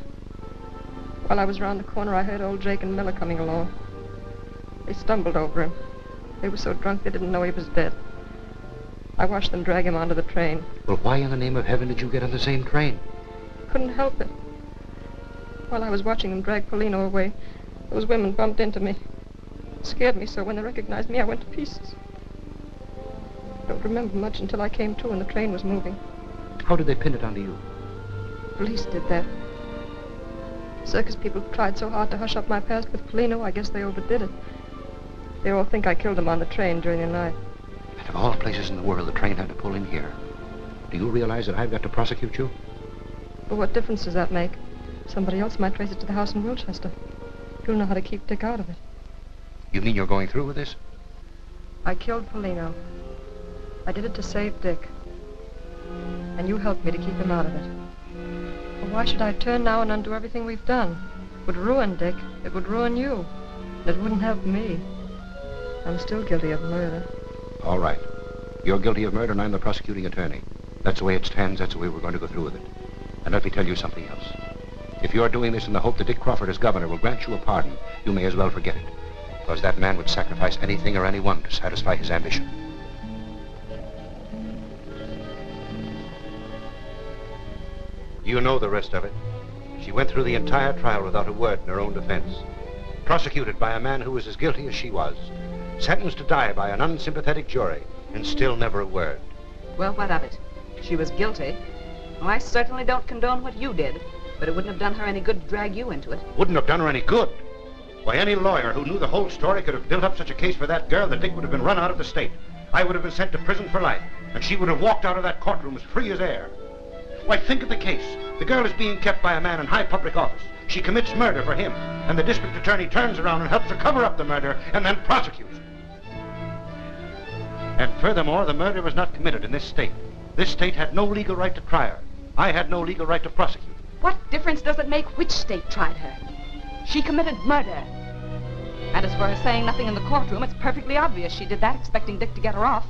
[SPEAKER 7] While I was round the corner, I heard old Jake and Miller coming along. They stumbled over him. They were so drunk they didn't know he was dead. I watched them drag him onto the train.
[SPEAKER 2] Well, why in the name of heaven did you get on the same train?
[SPEAKER 7] Couldn't help it. While I was watching them drag Polino away, those women bumped into me. It scared me so when they recognized me, I went to pieces. I don't remember much until I came to and the train was moving.
[SPEAKER 2] How did they pin it onto you?
[SPEAKER 7] Police did that. Circus people tried so hard to hush up my past with Polino, I guess they overdid it. They all think I killed him on the train during the night.
[SPEAKER 2] And of all places in the world, the train had to pull in here. Do you realize that I've got to prosecute you?
[SPEAKER 7] But what difference does that make? Somebody else might trace it to the house in Wilchester. You'll know how to keep Dick out of it.
[SPEAKER 2] You mean you're going through with this?
[SPEAKER 7] I killed Polino. I did it to save Dick. And you helped me to keep him out of it. Well, why should I turn now and undo everything we've done? It would ruin Dick. It would ruin you. And it wouldn't help me. I'm still guilty of murder.
[SPEAKER 2] All right. You're guilty of murder and I'm the prosecuting attorney. That's the way it stands. That's the way we're going to go through with it. And let me tell you something else. If you're doing this in the hope that Dick Crawford as governor will grant you a pardon, you may as well forget it. Because that man would sacrifice anything or anyone to satisfy his ambition. You know the rest of it. She went through the entire trial without a word in her own defense. Prosecuted by a man who was as guilty as she was. Sentenced to die by an unsympathetic jury, and still never a word.
[SPEAKER 3] Well, what of it? She was guilty. Well, I certainly don't condone what you did, but it wouldn't have done her any good to drag you into it.
[SPEAKER 2] Wouldn't have done her any good. Why, any lawyer who knew the whole story could have built up such a case for that girl that Dick would have been run out of the state. I would have been sent to prison for life, and she would have walked out of that courtroom as free as air. Why, think of the case. The girl is being kept by a man in high public office. She commits murder for him, and the district attorney turns around and helps her cover up the murder and then prosecutes her. And furthermore, the murder was not committed in this state. This state had no legal right to try her. I had no legal right to prosecute.
[SPEAKER 3] What difference does it make which state tried her? She committed murder. And as for her saying nothing in the courtroom, it's perfectly obvious she did that, expecting Dick to get her off.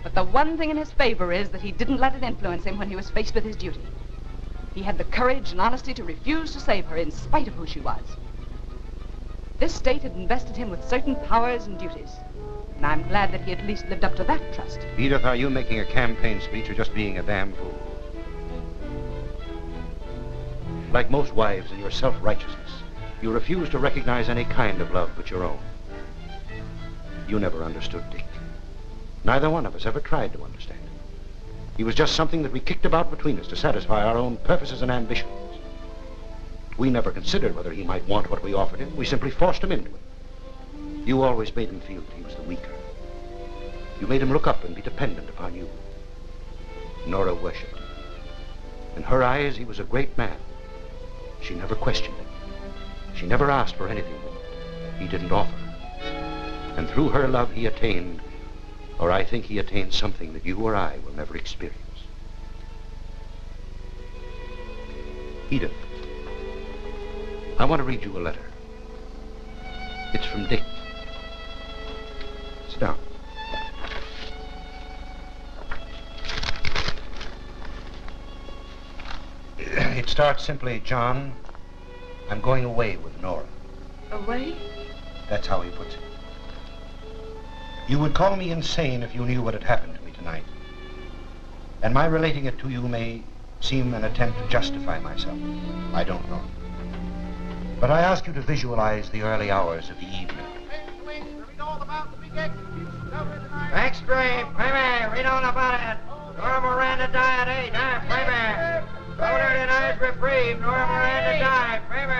[SPEAKER 3] But the one thing in his favor is that he didn't let it influence him when he was faced with his duty. He had the courage and honesty to refuse to save her in spite of who she was. This state had invested him with certain powers and duties. And I'm glad that he at least lived up to that trust.
[SPEAKER 2] Edith, are you making a campaign speech or just being a damn fool? Like most wives in your self-righteousness, you refuse to recognize any kind of love but your own. You never understood Dick. Neither one of us ever tried to understand him. He was just something that we kicked about between us to satisfy our own purposes and ambitions. We never considered whether he might want what we offered him. We simply forced him into it. You always made him feel that he was the weaker. You made him look up and be dependent upon you. Nora worshipped him. In her eyes, he was a great man. She never questioned him. She never asked for anything that he didn't offer. And through her love, he attained, or I think he attained something that you or I will never experience. Edith, I want to read you a letter. It's from Dick. Sit down. It starts simply, John, I'm going away with Nora.
[SPEAKER 1] Away?
[SPEAKER 2] That's how he puts it. You would call me insane if you knew what had happened to me tonight. And my relating it to you may seem an attempt to justify myself. I don't know. But I ask you to visualize the early hours of the evening.
[SPEAKER 15] Extreme, baby, read all about it. Nora Miranda died at 8, baby. Governor denies reprieve. Nora Miranda died, baby.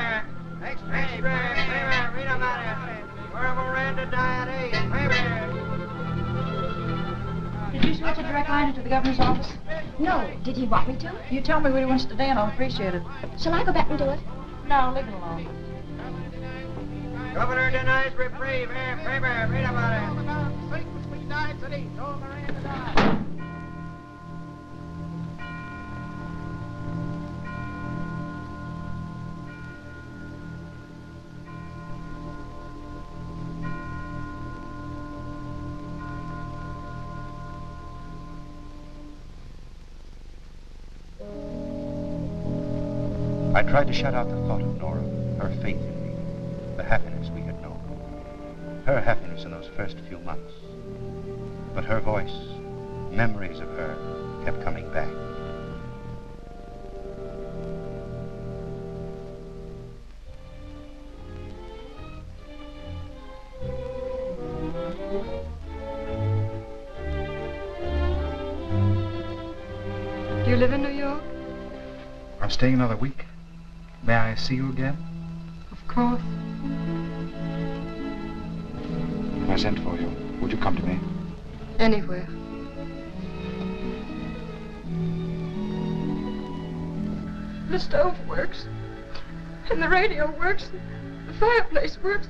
[SPEAKER 15] Extreme, baby, read about it. Nora Miranda died at 8, baby.
[SPEAKER 6] Did you switch a direct line into the governor's office?
[SPEAKER 19] No. Did he want me to?
[SPEAKER 6] You tell me what he wants today and I'll appreciate it.
[SPEAKER 19] Shall I go back and do it?
[SPEAKER 6] No, leave it alone.
[SPEAKER 15] Governor denies reprieve. Baby, read about it.
[SPEAKER 2] I tried to shut out the thought of Nora, her faith in me, the happiness we had known, her happiness in those first few months. But her voice, memories of her, kept coming back.
[SPEAKER 7] Do you live in New York?
[SPEAKER 11] I'm staying another week. May I see you again?
[SPEAKER 7] Of course.
[SPEAKER 11] If I sent for you, would you come to me?
[SPEAKER 7] Anywhere. The stove works. And the radio works. The fireplace works.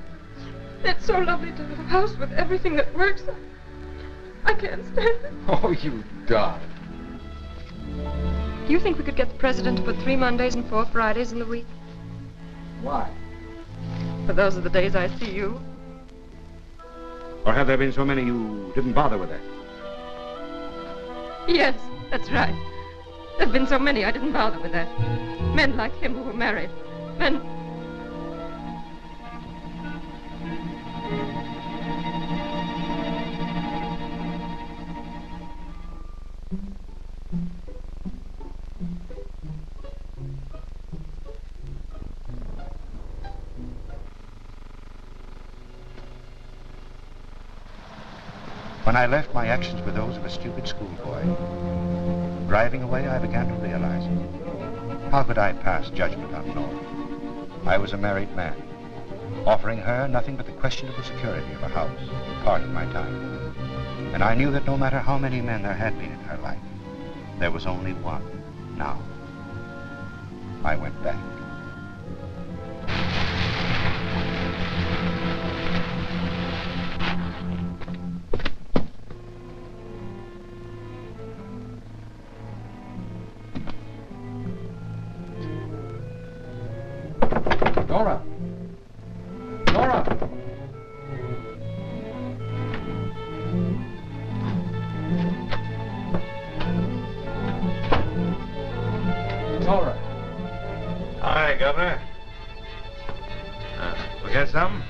[SPEAKER 7] It's so lovely to have a house with everything that works. I can't stand it.
[SPEAKER 11] Oh, you darling.
[SPEAKER 7] Do you think we could get the president to put 3 Mondays and 4 Fridays in the week?
[SPEAKER 11] Why?
[SPEAKER 7] For those are the days I see you.
[SPEAKER 5] Or have there been so many you didn't bother with it?
[SPEAKER 7] Yes, that's right. There've been so many I didn't bother with that. Men like him who were married. Men...
[SPEAKER 2] When I left, my actions were those of a stupid schoolboy. Driving away, I began to realize it. How could I pass judgment on Nora? I was a married man, offering her nothing but the questionable security of a house, part of my time. And I knew that no matter how many men there had been in her life, there was only one now. I went back.
[SPEAKER 11] Nora! Nora! Nora!
[SPEAKER 15] Hi, Governor. Forget something?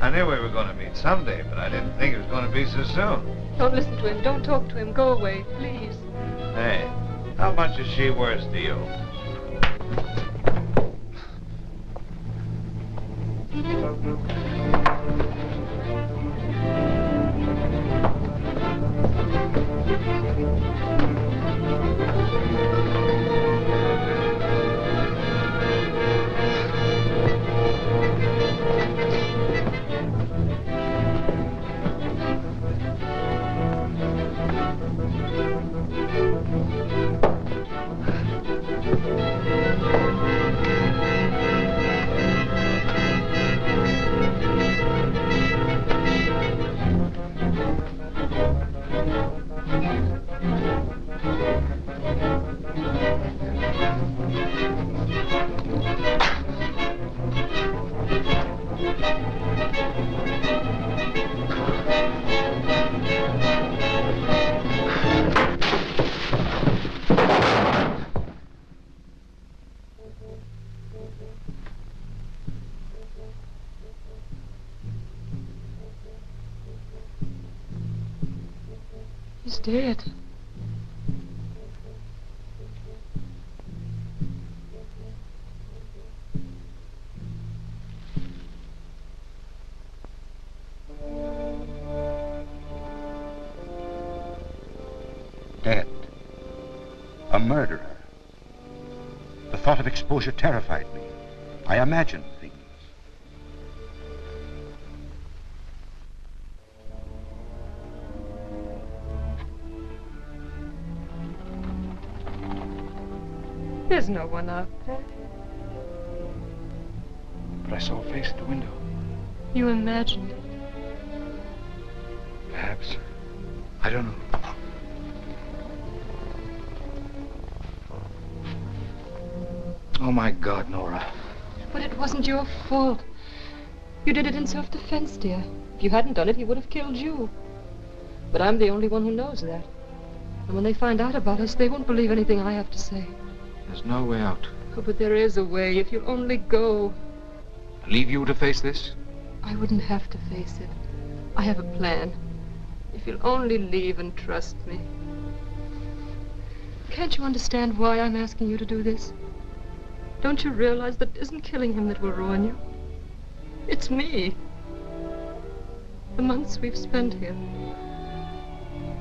[SPEAKER 15] I knew we were going to meet someday, but I didn't think it was going to be so soon.
[SPEAKER 7] Don't listen to him. Don't talk to him. Go away, please.
[SPEAKER 15] Hey, how much is she worth to you?
[SPEAKER 7] He's dead.
[SPEAKER 2] Dead. A murderer. The thought of exposure terrified me. I imagined things.
[SPEAKER 7] There's no one out there.
[SPEAKER 11] But I saw a face at the window.
[SPEAKER 7] You imagined it.
[SPEAKER 11] Perhaps. I don't know. Oh, my God, Nora.
[SPEAKER 7] But it wasn't your fault. You did it in self-defense, dear. If you hadn't done it, he would have killed you. But I'm the only one who knows that. And when they find out about us, they won't believe anything I have to say.
[SPEAKER 11] There's no way out.
[SPEAKER 7] Oh, but there is a way, if you'll only go.
[SPEAKER 11] Leave you to face this?
[SPEAKER 7] I wouldn't have to face it. I have a plan. If you'll only leave and trust me. Can't you understand why I'm asking you to do this? Don't you realize that it isn't killing him that will ruin you? It's me. The months we've spent here.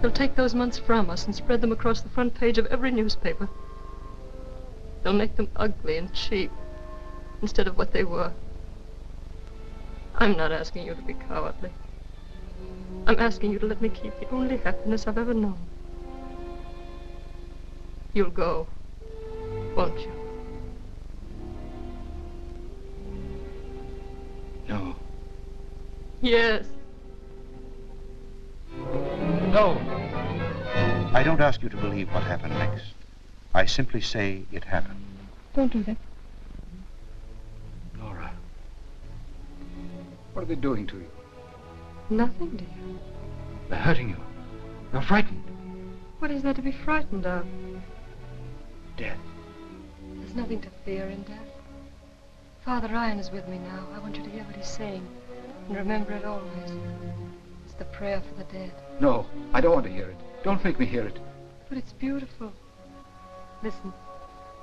[SPEAKER 7] They'll take those months from us and spread them across the front page of every newspaper. They'll make them ugly and cheap instead of what they were. I'm not asking you to be cowardly. I'm asking you to let me keep the only happiness I've ever known. You'll go, won't you?
[SPEAKER 11] No.
[SPEAKER 7] Yes.
[SPEAKER 2] No. I don't ask you to believe what happened next. I simply say it happened.
[SPEAKER 7] Don't do that.
[SPEAKER 11] Nora. What are they doing to you?
[SPEAKER 7] Nothing, dear.
[SPEAKER 11] They're hurting you. You're frightened.
[SPEAKER 7] What is there to be frightened of?
[SPEAKER 11] Death.
[SPEAKER 7] There's nothing to fear in death. Father Ryan is with me now. I want you to hear what he's saying. And remember it always. It's the prayer for the dead.
[SPEAKER 11] No, I don't want to hear it. Don't make me hear it.
[SPEAKER 7] But it's beautiful. Listen.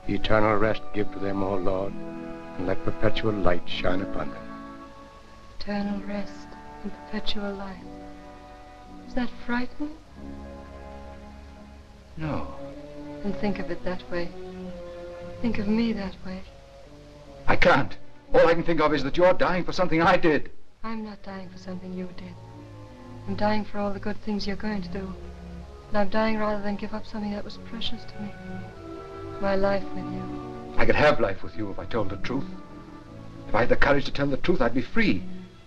[SPEAKER 18] Eternal rest give to them, O Lord, and let perpetual light shine upon them.
[SPEAKER 7] Eternal rest and perpetual life. Is that frightening?
[SPEAKER 11] No.
[SPEAKER 7] Then think of it that way. Think of me that way.
[SPEAKER 11] I can't. All I can think of is that you're dying for something I did.
[SPEAKER 7] I'm not dying for something you did. I'm dying for all the good things you're going to do. And I'm dying rather than give up something that was precious to me. My life with you.
[SPEAKER 11] I could have life with you if I told the truth. If I had the courage to tell the truth, I'd be free.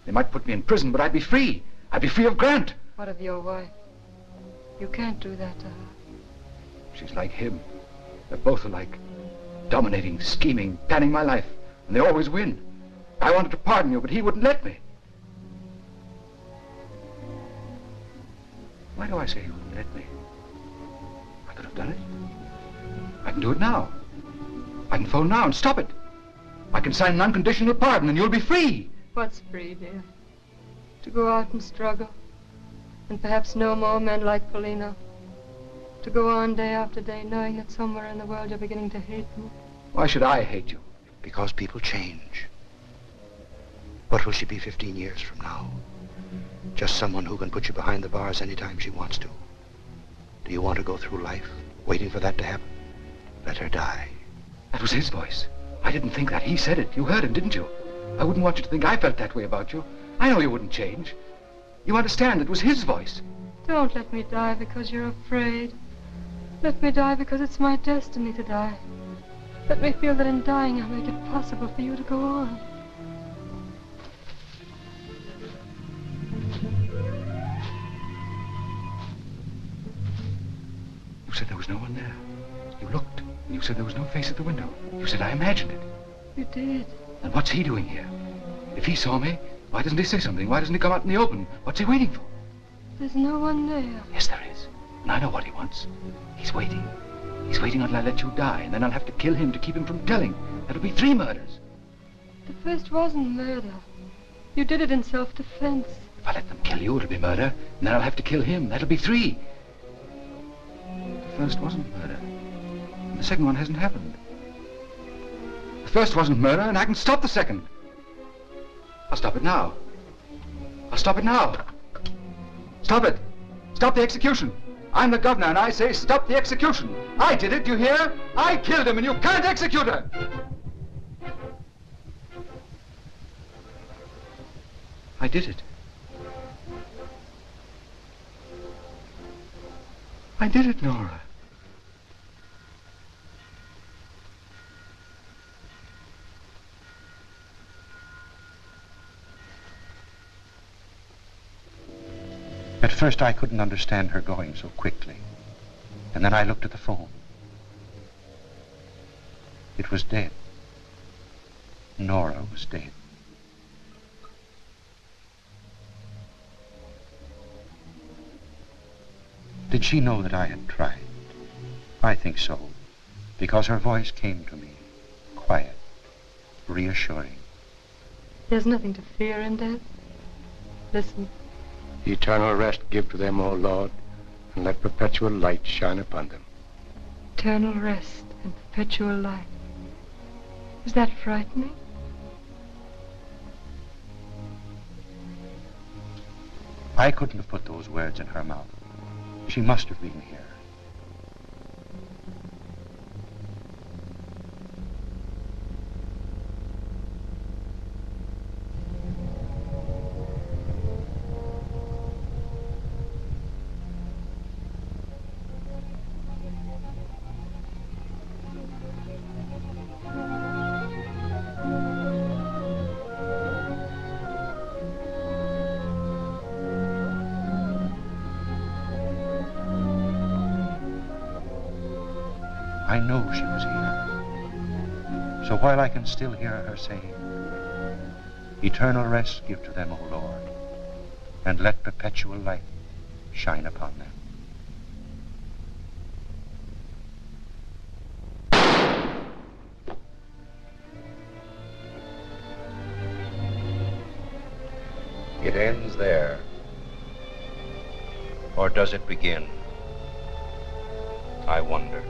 [SPEAKER 11] They might put me in prison, but I'd be free. I'd be free of Grant.
[SPEAKER 7] What of your wife? You can't do that to her.
[SPEAKER 11] She's like him. They're both alike. Dominating, scheming, planning my life. And they always win. I wanted to pardon you, but he wouldn't let me. Why do I say he wouldn't let me? I could have done it. I can do it now. I can phone now and stop it. I can sign an unconditional pardon and you'll be free.
[SPEAKER 7] What's free, dear? To go out and struggle. And perhaps no more men like Polino. To go on day after day knowing that somewhere in the world you're beginning to hate me.
[SPEAKER 11] Why should I hate you?
[SPEAKER 5] Because people change. What will she be 15 years from now? Just someone who can put you behind the bars anytime she wants to. Do you want to go through life waiting for that to happen? Let her die.
[SPEAKER 11] That was his voice. I didn't think that. He said it. You heard him, didn't you? I wouldn't want you to think I felt that way about you. I know you wouldn't change. You understand it was his voice.
[SPEAKER 7] Don't let me die because you're afraid. Let me die because it's my destiny to die. Let me feel that in dying I'll make it possible for you to go on.
[SPEAKER 11] You said there was no one there. You looked, and you said there was no face at the window. You said I imagined it.
[SPEAKER 7] You did.
[SPEAKER 11] And what's he doing here? If he saw me, why doesn't he say something? Why doesn't he come out in the open? What's he waiting for?
[SPEAKER 7] There's no one there.
[SPEAKER 11] Yes, there is. And I know what he wants. He's waiting. He's waiting until I let you die, and then I'll have to kill him to keep him from telling. That'll be 3 murders.
[SPEAKER 7] The first wasn't murder. You did it in self-defense.
[SPEAKER 11] If I let them kill you, it'll be murder, and then I'll have to kill him. That'll be 3. The first wasn't murder. And the second one hasn't happened. The first wasn't murder, and I can stop the second. I'll stop it now. I'll stop it now. Stop it. Stop the execution. I'm the governor, and I say stop the execution. I did it, you hear? I killed him, and you can't execute her. I did it. I did it, Nora.
[SPEAKER 2] At first, I couldn't understand her going so quickly. And then I looked at the phone. It was dead. Nora was dead. Did she know that I had tried?
[SPEAKER 5] I think so, because her voice came to me, quiet, reassuring.
[SPEAKER 7] There's nothing to fear in death. Listen.
[SPEAKER 18] Eternal rest give to them, O Lord, and let perpetual light shine upon them.
[SPEAKER 7] Eternal rest and perpetual life. Is that frightening?
[SPEAKER 5] I couldn't have put those words in her mouth. She must have been here. I know she was here. So while I can still hear her saying, eternal rest give to them, O Lord, and let perpetual light shine upon them.
[SPEAKER 2] It ends there. Or does it begin? I wonder.